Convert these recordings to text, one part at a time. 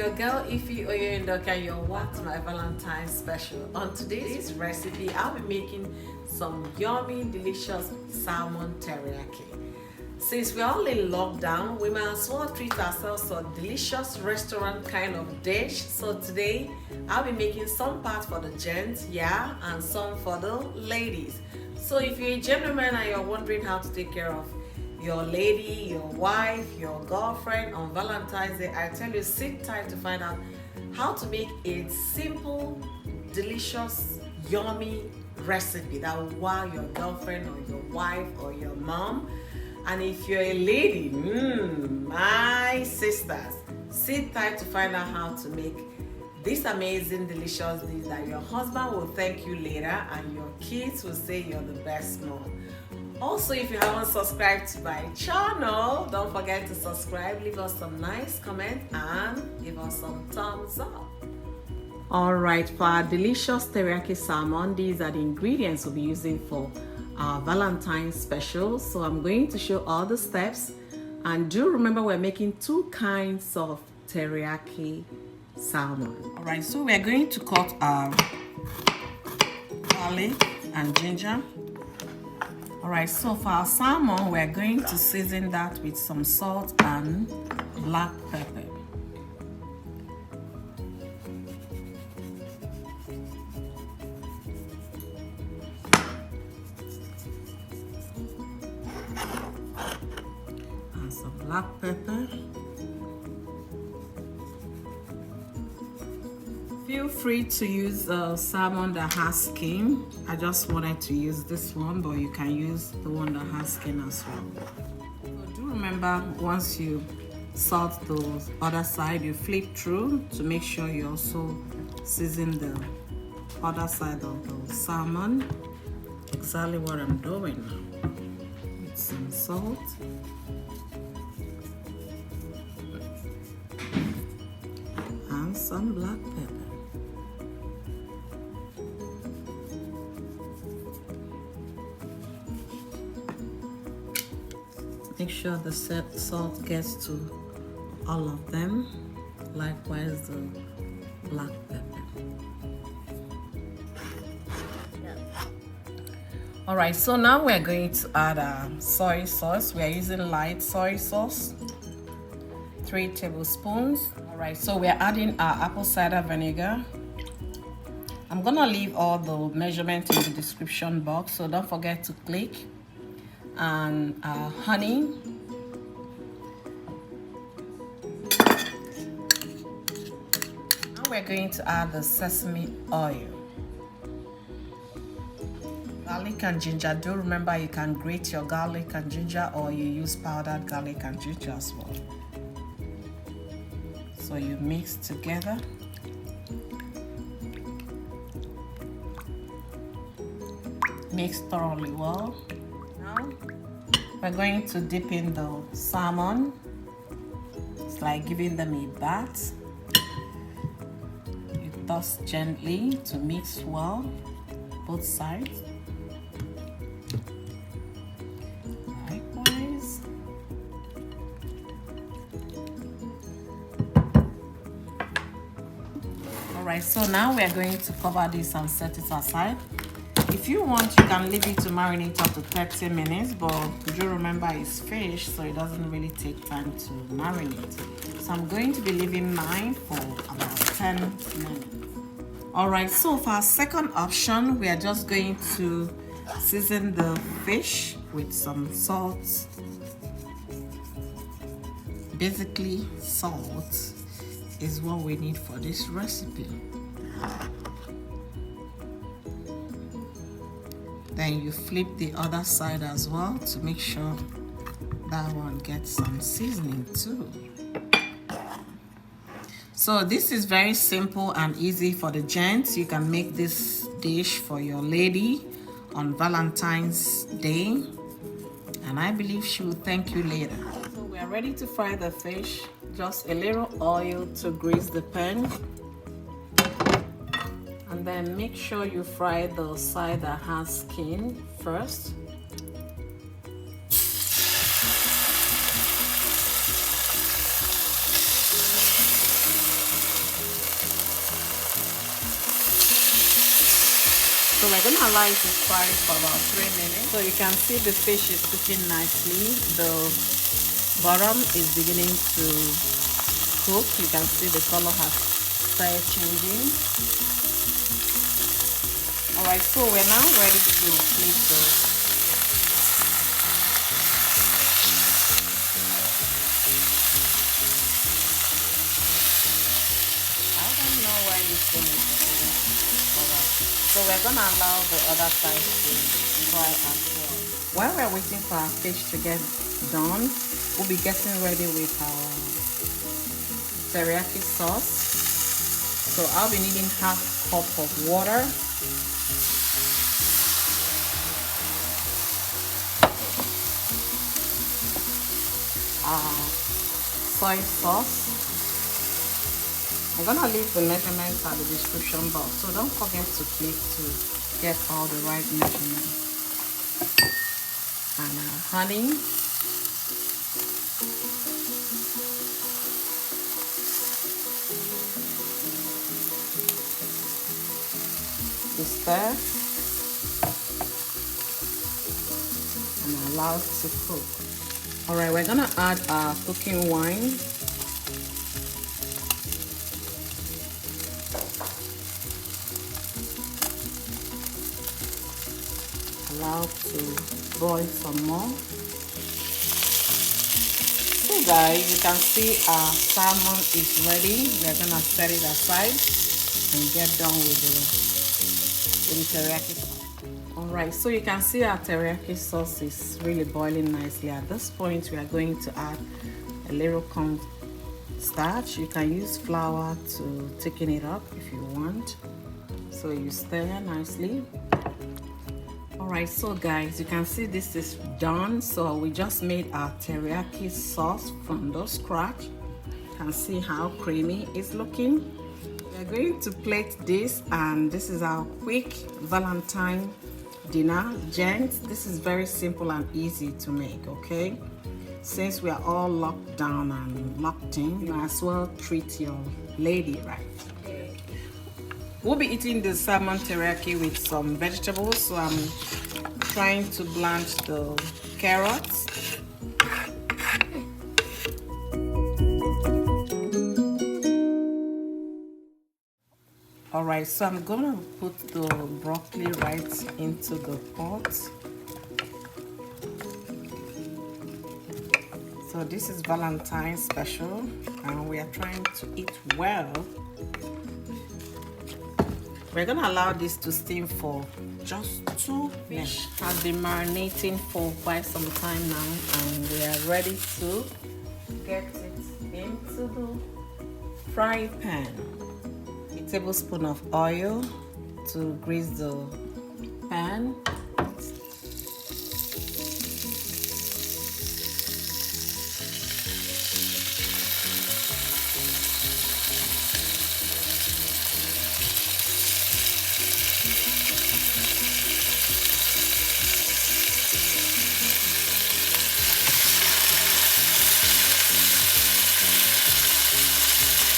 your girl Ify Oyoindoka and you're watching my Valentine special. On today's recipe, I'll be making some yummy, delicious salmon teriyaki. Since we're all in lockdown, we might as well treat ourselves to a delicious restaurant kind of dish. So today, I'll be making some part for the gents, yeah, and some for the ladies. So if you're a gentleman and you're wondering how to take care of your lady, your wife, your girlfriend on Valentine's Day, I tell you, sit tight to find out how to make a simple, delicious, yummy recipe that will wow your girlfriend or your wife or your mom. And if you're a lady, my sisters, sit tight to find out how to make this amazing, delicious dish that your husband will thank you later and your kids will say you're the best mom. Also, if you haven't subscribed to my channel, don't forget to subscribe, leave us some nice comments and give us some thumbs up. Alright, for our delicious teriyaki salmon, these are the ingredients we'll be using for our Valentine special. So I'm going to show all the steps, and do remember we're making two kinds of teriyaki salmon. Alright, so we're going to cut our garlic and ginger. Alright, so for our salmon, we're going to season that with some salt and black pepper. And some black pepper. Feel free to use salmon that has skin. I just wanted to use this one, but you can use the one that has skin as well. So do remember, once you salt the other side, you flip through to make sure you also season the other side of the salmon. Exactly what I'm doing now. With some salt. And some black pepper. Make sure the salt gets to all of them, likewise the black pepper. Alright, so now we're going to add soy sauce. We are using light soy sauce, 3 tablespoons. Alright, so we're adding our apple cider vinegar. I'm gonna leave all the measurements in the description box, so don't forget to click. And honey, now we're going to add the sesame oil, garlic and ginger. Do remember you can grate your garlic and ginger, or you use powdered garlic and ginger as well. So you mix together. Mix thoroughly well. We're going to dip in the salmon. It's like giving them a bath. You toss gently to mix well, both sides. Likewise. Alright, so now we're going to cover this and set it aside. If you want, you can leave it to marinate up to 30 minutes, but do remember it's fish, so it doesn't really take time to marinate. So I'm going to be leaving mine for about 10 minutes. Alright, so for our second option, we are just going to season the fish with some salt. Basically, salt is what we need for this recipe. Then you flip the other side as well to make sure that one gets some seasoning too. So this is very simple and easy for the gents. You can make this dish for your lady on Valentine's Day, and I believe she will thank you later. So we are ready to fry the fish. Just a little oil to grease the pan. And then make sure you fry the side that has skin first. So we're gonna allow it to fry for about 3 minutes. So you can see the fish is cooking nicely. The bottom is beginning to cook. You can see the color has started changing. Alright, so we're now ready to flip the So we're gonna allow the other side to fry as well. While we're waiting for our fish to get done, we'll be getting ready with our teriyaki sauce. So I'll be needing half cup of water, soy sauce. I'm gonna leave the measurements at the description box, so don't forget to click to get all the right measurements. And honey, to stir and allow it to cook. Alright, we're gonna add our cooking wine. Allow to boil some more. So guys, you can see our salmon is ready. We're gonna set it aside and get done with the teriyaki sauce. Alright, so you can see our teriyaki sauce is really boiling nicely. At this point, we are going to add a little corn starch. You can use flour to thicken it up if you want. So you stir nicely. Alright, so guys, you can see this is done. So we just made our teriyaki sauce from the scratch. You can see how creamy it's looking. We're going to plate this, and this is our quick Valentine dinner. Gents, this is very simple and easy to make, okay? Since we are all locked down and locked in, you might as well treat your lady right. We'll be eating the salmon teriyaki with some vegetables, so I'm trying to blanch the carrots. Alright, so I'm gonna put the broccoli right into the pot. So this is Valentine special, and we are trying to eat well. We're gonna allow this to steam for just 2 minutes. Has been marinating for quite some time now, and we are ready to get it into the frying pan. A tablespoon of oil to grease the pan.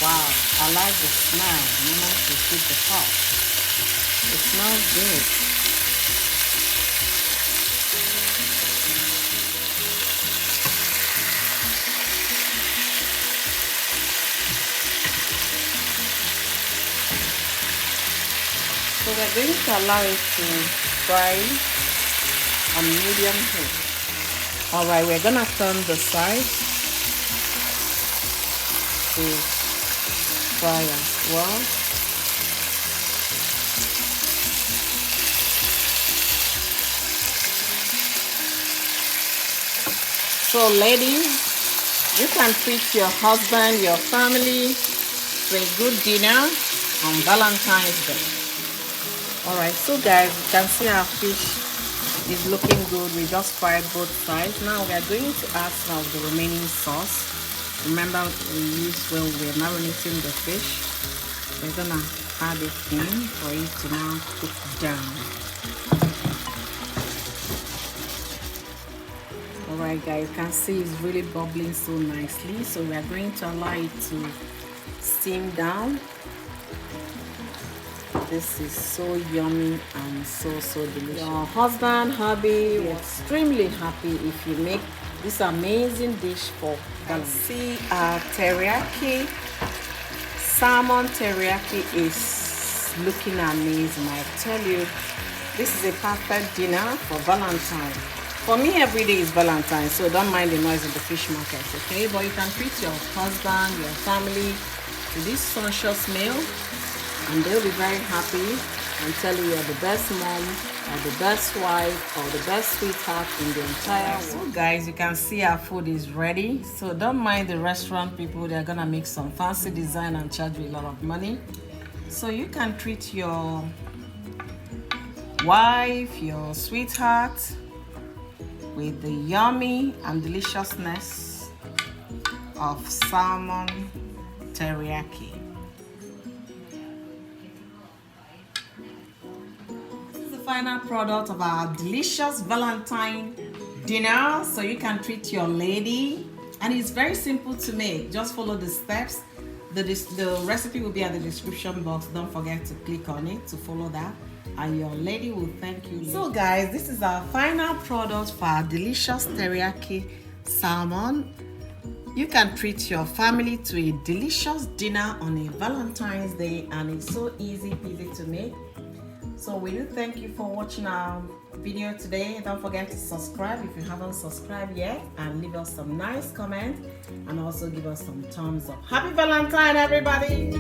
Wow, I like the smell. You know, to keep the pot. It smells good. So we're going to allow it to fry on medium heat. Alright, we're gonna turn the side to fry as well. So ladies, you can treat your husband, your family to a good dinner on Valentine's Day. Alright, so guys, you can see our fish is looking good. We just fried both sides. Now we are going to add some of the remaining sauce. Remember, we used when we're marinating the fish. We're gonna add it in for it to now cook down. Alright guys, you can see it's really bubbling so nicely. So we are going to allow it to steam down. This is so yummy and so delicious. Your husband, hubby will be extremely happy if you make this amazing dish for them. See, our teriyaki, salmon teriyaki is looking amazing. I tell you, this is a perfect dinner for Valentine. For me, every day is Valentine, so don't mind the noise of the fish market, okay? But you can treat your husband, your family to this sumptuous meal, and they'll be very happy and tell you you're the best mom, or the best wife, or the best sweetheart in the entire world. So guys, you can see our food is ready. So don't mind the restaurant people, they're gonna make some fancy design and charge you a lot of money. So you can treat your wife, your sweetheart, with the yummy and deliciousness of salmon teriyaki. This is the final product of our delicious Valentine dinner. So you can treat your lady, and it's very simple to make. Just follow the steps. The recipe will be at the description box. Don't forget to click on it to follow that, and your lady will thank you. So guys, this is our final product for our delicious teriyaki salmon. You can treat your family to a delicious dinner on a Valentine's Day, and it's so easy peasy to make. So we do thank you for watching our video today. Don't forget to subscribe if you haven't subscribed yet, and leave us some nice comments, and also give us some thumbs up. Happy Valentine, everybody!